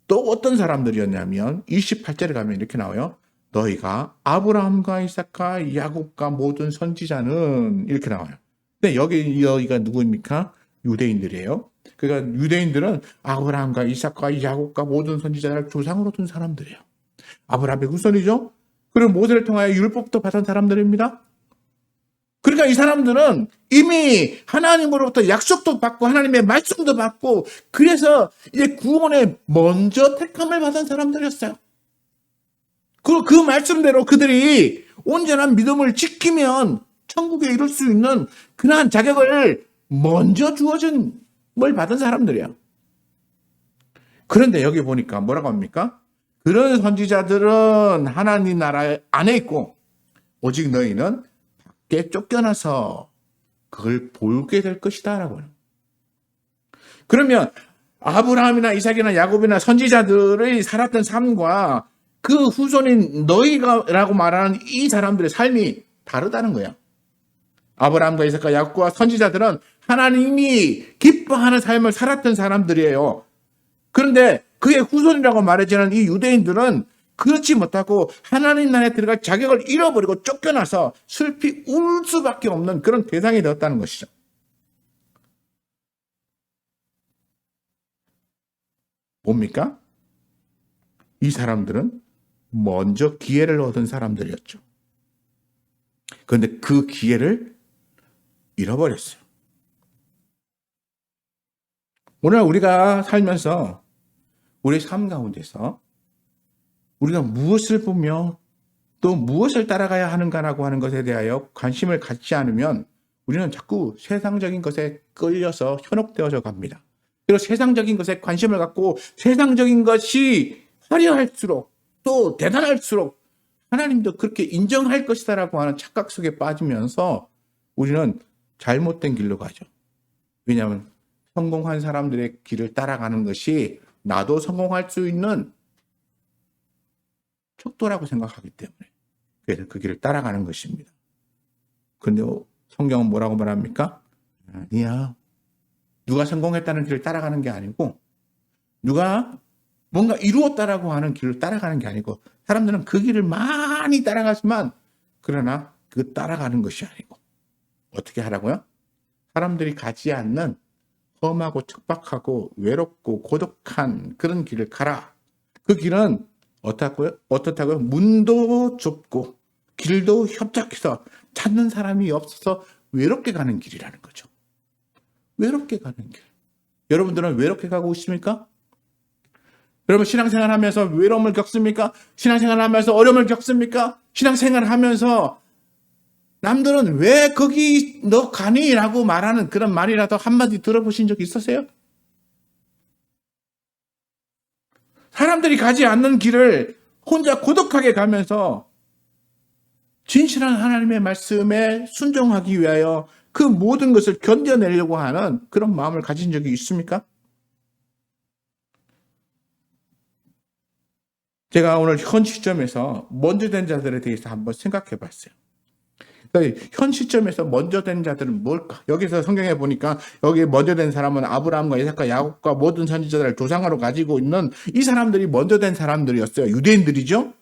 A: 또 어떤 사람들이었냐면 28절에 가면 이렇게 나와요. 너희가 아브라함과 이삭과 야곱과 모든 선지자는 이렇게 나와요. 근데 여기가 누구입니까? 유대인들이에요. 그러니까 유대인들은 아브라함과 이삭과 야곱과 모든 선지자를 조상으로 둔 사람들이에요. 아브라함의 후손이죠. 그리고 모세를 통하여 율법도 받은 사람들입니다. 그러니까 이 사람들은 이미 하나님으로부터 약속도 받고 하나님의 말씀도 받고 그래서 이제 구원에 먼저 택함을 받은 사람들이었어요. 그리고 그 말씀대로 그들이 온전한 믿음을 지키면 천국에 이룰 수 있는 그러한 자격을 먼저 주어진 걸 받은 사람들이야. 그런데 여기 보니까 뭐라고 합니까? 그런 선지자들은 하나님 나라 안에 있고 오직 너희는 밖에 쫓겨나서 그걸 보게 될 것이다 라고 해요. 그러면 아브라함이나 이삭이나 야곱이나 선지자들의 살았던 삶과 그 후손인 너희라고 말하는 이 사람들의 삶이 다르다는 거예요. 아브라함과 이삭과 야곱과 선지자들은 하나님이 기뻐하는 삶을 살았던 사람들이에요. 그런데 그의 후손이라고 말해지는 이 유대인들은 그렇지 못하고 하나님 나라에 들어갈 자격을 잃어버리고 쫓겨나서 슬피 울 수밖에 없는 그런 대상이 되었다는 것이죠. 뭡니까? 이 사람들은 먼저 기회를 얻은 사람들이었죠. 그런데 그 기회를 잃어버렸어요. 오늘 우리가 살면서 우리 삶 가운데서 우리가 무엇을 보며 또 무엇을 따라가야 하는가라고 하는 것에 대하여 관심을 갖지 않으면 우리는 자꾸 세상적인 것에 끌려서 현혹되어져 갑니다. 그리고 세상적인 것에 관심을 갖고 세상적인 것이 화려할수록 또 대단할수록 하나님도 그렇게 인정할 것이다라고 하는 착각 속에 빠지면서 우리는 잘못된 길로 가죠. 왜냐하면 성공한 사람들의 길을 따라가는 것이 나도 성공할 수 있는 척도라고 생각하기 때문에 그래서 그 길을 따라가는 것입니다. 그런데 성경은 뭐라고 말합니까? 아니야. 누가 성공했다는 길을 따라가는 게 아니고 누가 뭔가 이루었다라고 하는 길을 따라가는 게 아니고 사람들은 그 길을 많이 따라가지만 그러나 그 따라가는 것이 아니고 어떻게 하라고요? 사람들이 가지 않는 험하고 척박하고 외롭고 고독한 그런 길을 가라. 그 길은 어떻다고요? 문도 좁고 길도 협착해서 찾는 사람이 없어서 외롭게 가는 길이라는 거죠. 외롭게 가는 길. 여러분들은 외롭게 가고 있습니까? 여러분 신앙생활 하면서 외로움을 겪습니까? 신앙생활 하면서 어려움을 겪습니까? 신앙생활 하면서 남들은 왜 거기 너 가니? 라고 말하는 그런 말이라도 한마디 들어보신 적 있으세요? 사람들이 가지 않는 길을 혼자 고독하게 가면서 진실한 하나님의 말씀에 순종하기 위하여 그 모든 것을 견뎌내려고 하는 그런 마음을 가진 적이 있습니까? 제가 오늘 현 시점에서 먼저 된 자들에 대해서 한번 생각해 봤어요. 그러니까 현 시점에서 먼저 된 자들은 뭘까? 여기서 성경에 보니까 여기 먼저 된 사람은 아브라함과 이삭과 야곱과 모든 선지자들을 조상으로 가지고 있는 이 사람들이 먼저 된 사람들이었어요. 유대인들이죠.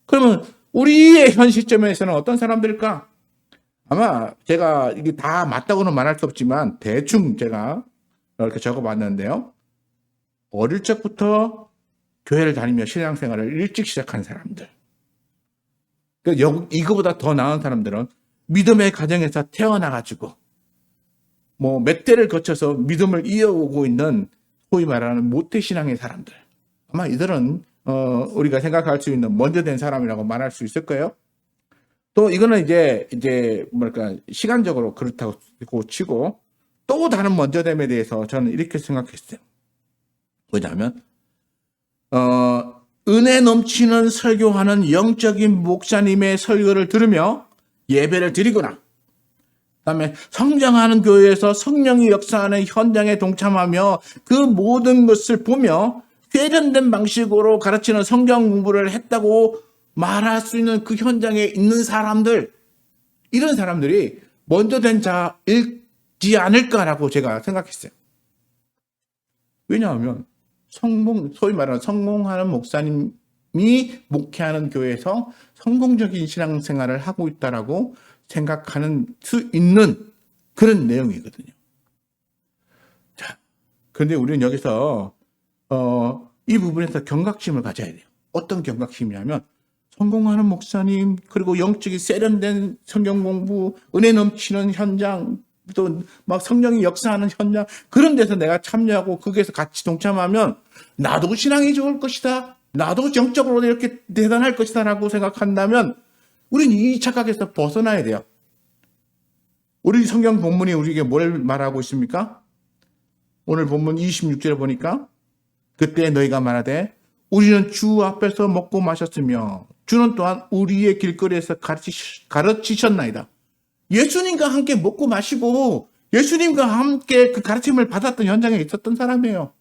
A: 그러면 우리의 현 시점에서는 어떤 사람들일까? 아마 제가 이게 다 맞다고는 말할 수 없지만 대충 제가 이렇게 적어봤는데요. 어릴 적부터 교회를 다니며 신앙생활을 일찍 시작한 사람들. 그러니까 이거보다 더 나은 사람들은 믿음의 가정에서 태어나가지고 몇 대를 거쳐서 믿음을 이어오고 있는 소위 말하는 모태신앙의 사람들. 아마 이들은 우리가 생각할 수 있는 먼저 된 사람이라고 말할 수 있을 거예요. 또 이거는 이제 뭐랄까 시간적으로 그렇다고 치고 또 다른 먼저됨에 대해서 저는 이렇게 생각했어요. 뭐냐면 은혜 넘치는 설교하는 영적인 목사님의 설교를 들으며 예배를 드리거나 그다음에 성장하는 교회에서 성령이 역사하는 현장에 동참하며 그 모든 것을 보며 세련된 방식으로 가르치는 성경 공부를 했다고 말할 수 있는 그 현장에 있는 사람들, 이런 사람들이 먼저 된 자일지 않을까라고 제가 생각했어요. 왜냐하면 소위 말하는 성공하는 목사님이 목회하는 교회에서 성공적인 신앙생활을 하고 있다라고 생각하는 수 있는 그런 내용이거든요. 자, 그런데 우리는 여기서 이 부분에서 경각심을 가져야 돼요. 어떤 경각심이냐면 성공하는 목사님, 그리고 영적이 세련된 성경 공부, 은혜 넘치는 현장, 또 막 성령이 역사하는 현장, 그런 데서 내가 참여하고 거기에서 같이 동참하면 나도 신앙이 좋을 것이다, 나도 정적으로 이렇게 대단할 것이다 라고 생각한다면 우리는 이 착각에서 벗어나야 돼요. 우리 성경 본문이 우리에게 뭘 말하고 있습니까? 오늘 본문 26절에 보니까 그때 너희가 말하되 우리는 주 앞에서 먹고 마셨으며 주는 또한 우리의 길거리에서 가르치셨나이다. 예수님과 함께 먹고 마시고 예수님과 함께 그 가르침을 받았던 현장에 있었던 사람이에요.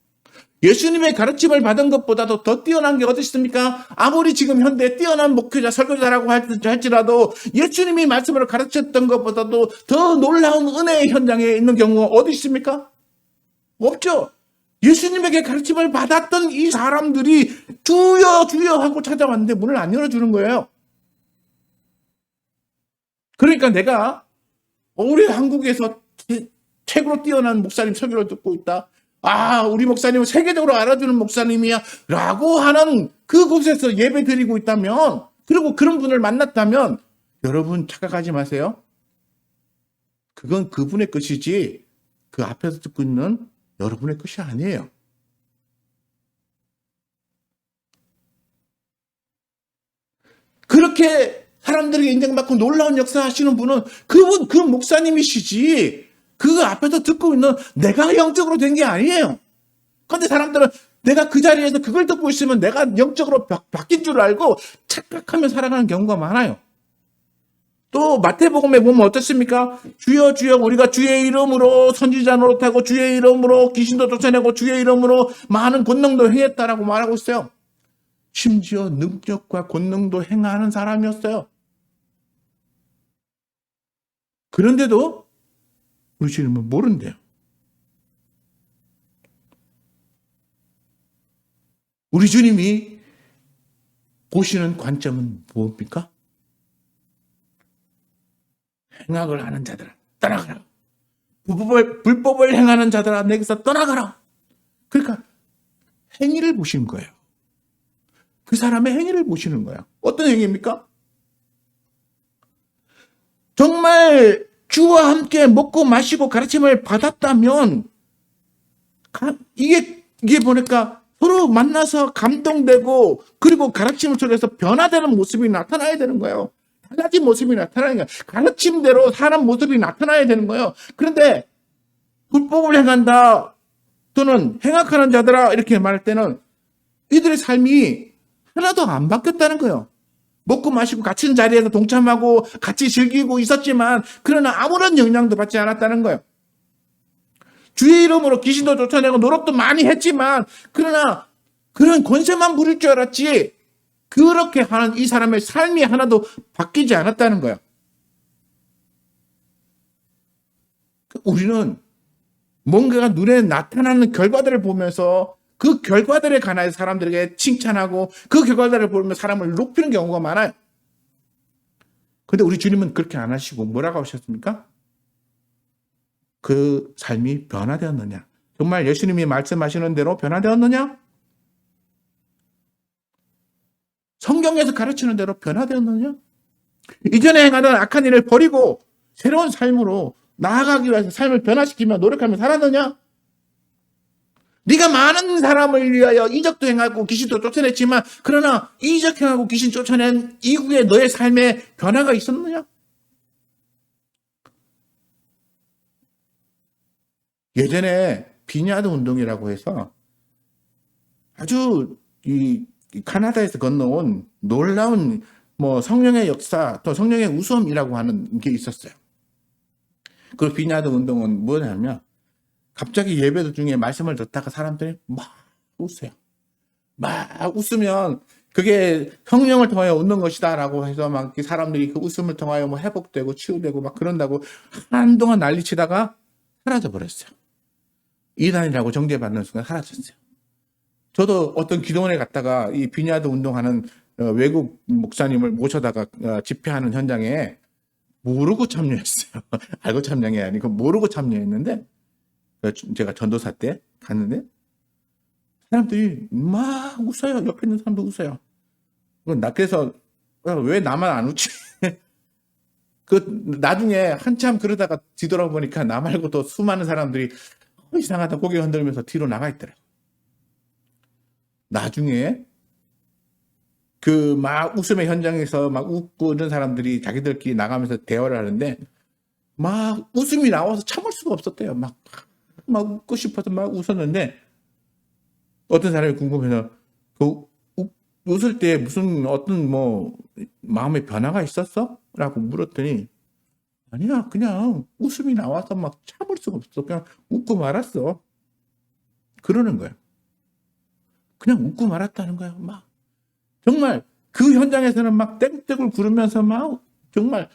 A: 예수님의 가르침을 받은 것보다도 더 뛰어난 게 어디 있습니까? 아무리 지금 현대 뛰어난 목회자, 설교자라고 할지라도 예수님이 말씀으로 가르쳤던 것보다도 더 놀라운 은혜의 현장에 있는 경우가 어디 있습니까? 없죠. 예수님에게 가르침을 받았던 이 사람들이 주여 주여 하고 찾아왔는데 문을 안 열어주는 거예요. 그러니까 내가 우리 한국에서 최고로 뛰어난 목사님 설교를 듣고 있다. 아, 우리 목사님은 세계적으로 알아주는 목사님이야 라고 하는 그곳에서 예배 드리고 있다면, 그리고 그런 분을 만났다면 여러분 착각하지 마세요. 그건 그분의 것이지 그 앞에서 듣고 있는 여러분의 것이 아니에요. 그렇게 사람들에게 인정받고 놀라운 역사하시는 분은 그 목사님이시지 그 앞에서 듣고 있는 내가 영적으로 된 게 아니에요. 그런데 사람들은 내가 그 자리에서 그걸 듣고 있으면 내가 영적으로 바뀐 줄 알고 착각하며 살아가는 경우가 많아요. 또 마태복음에 보면 어떻습니까? 주여 주여 우리가 주의 이름으로 선지자 노릇하고 주의 이름으로 귀신도 쫓아내고 주의 이름으로 많은 권능도 행했다라고 말하고 있어요. 심지어 능력과 권능도 행하는 사람이었어요. 그런데도 우리 주님은 모른대요. 우리 주님이 보시는 관점은 무엇입니까? 행악을 하는 자들아 떠나가라. 불법을 행하는 자들아 내게서 떠나가라. 그러니까 행위를 보시는 거예요. 그 사람의 행위를 보시는 거예요. 어떤 행위입니까? 정말 주와 함께 먹고 마시고 가르침을 받았다면 이게 보니까 서로 만나서 감동되고 그리고 가르침을 통해서 변화되는 모습이 나타나야 되는 거예요. 달라진 모습이 나타나는 거예요. 가르침대로 사는 모습이 나타나야 되는 거예요. 그런데 불법을 행한다 또는 행악하는 자들아 이렇게 말할 때는 이들의 삶이 하나도 안 바뀌었다는 거예요. 먹고 마시고 같은 자리에서 동참하고 같이 즐기고 있었지만 그러나 아무런 영향도 받지 않았다는 거예요. 주의 이름으로 귀신도 쫓아내고 노력도 많이 했지만 그러나 그런 권세만 부릴 줄 알았지 그렇게 하는 이 사람의 삶이 하나도 바뀌지 않았다는 거예요. 우리는 뭔가가 눈에 나타나는 결과들을 보면서 그 결과들에 관하여 사람들에게 칭찬하고 그 결과들을 보면 사람을 높이는 경우가 많아요. 그런데 우리 주님은 그렇게 안 하시고 뭐라고 하셨습니까? 그 삶이 변화되었느냐? 정말 예수님이 말씀하시는 대로 변화되었느냐? 성경에서 가르치는 대로 변화되었느냐? 이전에 행하던 악한 일을 버리고 새로운 삶으로 나아가기 위해서 삶을 변화시키며 노력하며 살았느냐? 네가 많은 사람을 위하여 이적도 행하고 귀신도 쫓아냈지만 그러나 이적 행하고 귀신 쫓아낸 이후에 너의 삶에 변화가 있었느냐? 예전에 비냐드 운동이라고 해서 아주 이 카나다에서 건너온 놀라운 성령의 역사 또 성령의 우수함이라고 하는 게 있었어요. 그 비냐드 운동은 뭐냐면 갑자기 예배 중에 말씀을 듣다가 사람들이 막 웃어요. 막 웃으면 그게 성령을 통하여 웃는 것이다라고 해서 막 사람들이 그 웃음을 통하여 회복되고 치유되고 막 그런다고 한동안 난리치다가 사라져 버렸어요. 이단이라고 정죄받는 순간 사라졌어요. 저도 어떤 기도원에 갔다가 이 비냐드 운동하는 외국 목사님을 모셔다가 집회하는 현장에 모르고 참여했어요. 알고 참여한 게 아니고 모르고 참여했는데 제가 전도사 때 갔는데 사람들이 막 웃어요. 옆에 있는 사람도 웃어요. 그래서 왜 나만 안 웃지? 나중에 한참 그러다가 뒤돌아보니까 나 말고도 수많은 사람들이 이상하다 고개 흔들면서 뒤로 나가 있더라고요. 나중에 그 막 웃음의 현장에서 막 웃고 이런 사람들이 자기들끼리 나가면서 대화를 하는데 막 웃음이 나와서 참을 수가 없었대요. 막 웃고 싶어서 막 웃었는데 어떤 사람이 궁금해서 웃을 때 무슨 어떤 마음의 변화가 있었어? 라고 물었더니 아니야, 그냥 웃음이 나와서 막 참을 수가 없어. 그냥 웃고 말았어. 그러는 거예요. 그냥 웃고 말았다는 거예요. 막 정말 그 현장에서는 막 땡땡을 구르면서 막 정말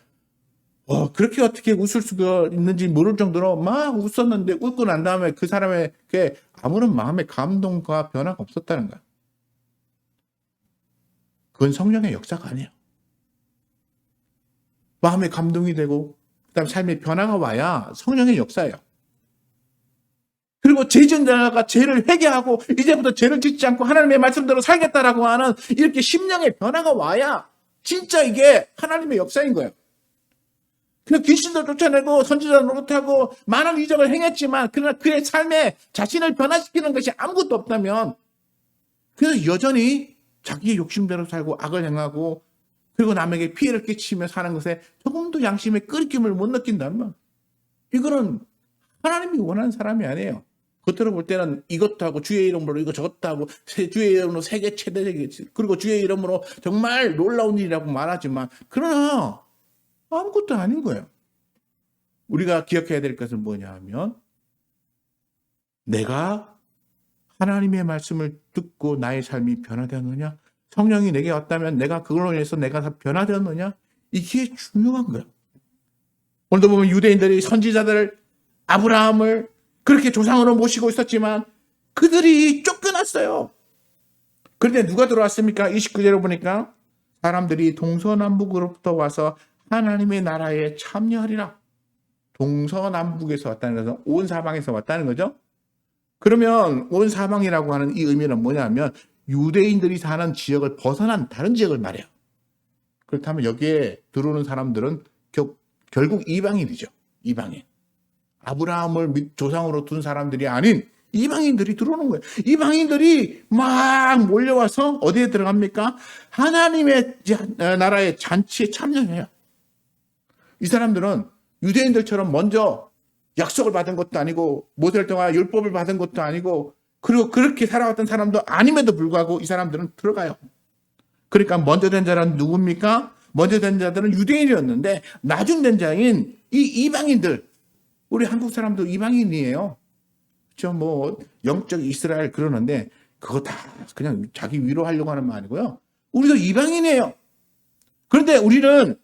A: 그렇게 어떻게 웃을 수가 있는지 모를 정도로 막 웃었는데 웃고 난 다음에 그 사람에게 아무런 마음의 감동과 변화가 없었다는 거야. 그건 성령의 역사가 아니에요. 마음의 감동이 되고 그다음 삶의 변화가 와야 성령의 역사예요. 그리고 죄진 자가 죄를 회개하고 이제부터 죄를 짓지 않고 하나님의 말씀대로 살겠다라고 하는 이렇게 심령의 변화가 와야 진짜 이게 하나님의 역사인 거예요. 그냥 귀신도 쫓아내고 선지자 노릇하고 많은 이적을 행했지만 그러나 그의 삶에 자신을 변화시키는 것이 아무것도 없다면 그래서 여전히 자기의 욕심대로 살고 악을 행하고 그리고 남에게 피해를 끼치며 사는 것에 조금도 양심의 끓김을 못 느낀다면 이거는 하나님이 원하는 사람이 아니에요. 겉으로 볼 때는 이것도 하고 주의 이름으로 이거 저것도 하고 주의 이름으로 세계 최대적이지 그리고 주의 이름으로 정말 놀라운 일이라고 말하지만 그러나 아무것도 아닌 거예요. 우리가 기억해야 될 것은 뭐냐 하면 내가 하나님의 말씀을 듣고 나의 삶이 변화되었느냐? 성령이 내게 왔다면 내가 그걸로 인해서 내가 다 변화되었느냐? 이게 중요한 거예요. 오늘도 보면 유대인들이 선지자들 아브라함을 그렇게 조상으로 모시고 있었지만 그들이 쫓겨났어요. 그런데 누가 들어왔습니까? 29절에 보니까 사람들이 동서남북으로부터 와서 하나님의 나라에 참여하리라. 동서남북에서 왔다는 것은 온 사방에서 왔다는 거죠. 그러면 온 사방이라고 하는 이 의미는 뭐냐면 유대인들이 사는 지역을 벗어난 다른 지역을 말해요. 그렇다면 여기에 들어오는 사람들은 결국 이방인이죠. 이방인. 아브라함을 조상으로 둔 사람들이 아닌 이방인들이 들어오는 거예요. 이방인들이 막 몰려와서 어디에 들어갑니까? 하나님의 나라의 잔치에 참여해요. 이 사람들은 유대인들처럼 먼저 약속을 받은 것도 아니고 모세를 통하여 율법을 받은 것도 아니고 그리고 그렇게 살아왔던 사람도 아님에도 불구하고 이 사람들은 들어가요. 그러니까 먼저 된 자는 누굽니까? 먼저 된 자들은 유대인이었는데 나중 된 자인 이 이방인들, 우리 한국 사람도 이방인이에요. 그렇죠? 뭐 영적 이스라엘 그러는데 그거 다 그냥 자기 위로하려고 하는 말 아니고요. 우리도 이방인이에요. 그런데 우리는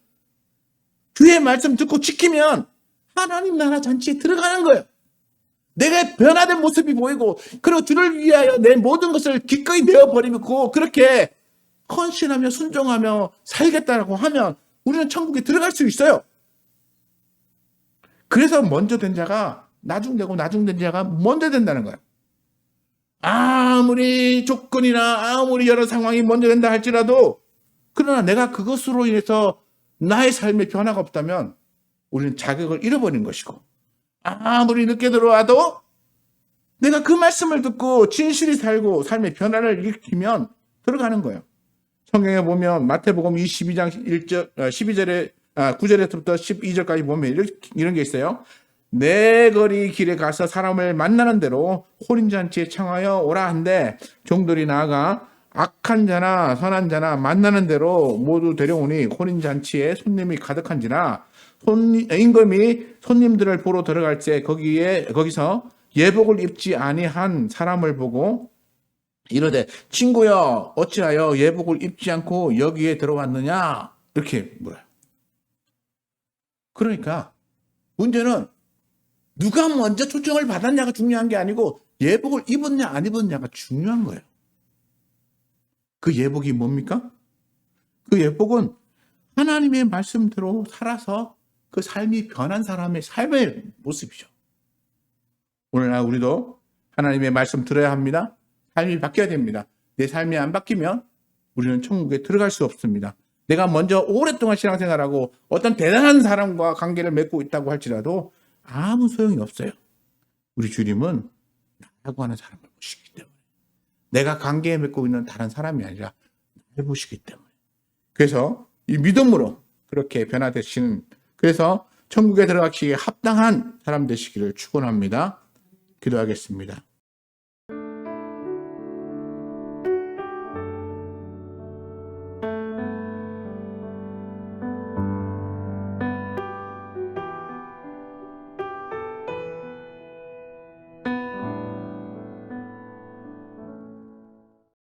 A: 주의 말씀 듣고 지키면 하나님 나라 잔치에 들어가는 거예요. 내가 변화된 모습이 보이고 그리고 주를 위하여 내 모든 것을 기꺼이 내어버리고 그렇게 헌신하며 순종하며 살겠다라고 하면 우리는 천국에 들어갈 수 있어요. 그래서 먼저 된 자가 나중되고 나중된 자가 먼저 된다는 거예요. 아무리 조건이나 아무리 여러 상황이 먼저 된다 할지라도 그러나 내가 그것으로 인해서 나의 삶에 변화가 없다면 우리는 자격을 잃어버린 것이고 아무리 늦게 들어와도 내가 그 말씀을 듣고 진실히 살고 삶의 변화를 일으키면 들어가는 거예요. 성경에 보면 마태복음 22장 12절에 9절에서부터 12절까지 보면 이런 게 있어요. 내 거리 길에 가서 사람을 만나는 대로 혼인잔치에 청하여 오라 한데 종들이 나아가 악한 자나 선한 자나 만나는 대로 모두 데려오니 혼인잔치에 손님이 가득한지라 임금이 손님들을 보러 들어갈 때 거기서 예복을 입지 아니한 사람을 보고 이르되 친구여 어찌하여 예복을 입지 않고 여기에 들어왔느냐 이렇게 물어요. 그러니까 문제는 누가 먼저 초청을 받았냐가 중요한 게 아니고 예복을 입었냐 안 입었냐가 중요한 거예요. 그 예복이 뭡니까? 그 예복은 하나님의 말씀대로 살아서 그 삶이 변한 사람의 삶의 모습이죠. 오늘날 우리도 하나님의 말씀 들어야 합니다. 삶이 바뀌어야 됩니다. 내 삶이 안 바뀌면 우리는 천국에 들어갈 수 없습니다. 내가 먼저 오랫동안 신앙생활하고 어떤 대단한 사람과 관계를 맺고 있다고 할지라도 아무 소용이 없어요. 우리 주님은 나라고 하는 사람을 보시기 때문에 내가 관계에 맺고 있는 다른 사람이 아니라 나를 보시기 때문에 그래서 이 믿음으로 그렇게 변화되시는 그래서 천국에 들어가시기에 합당한 사람 되시기를 축원합니다. 기도하겠습니다.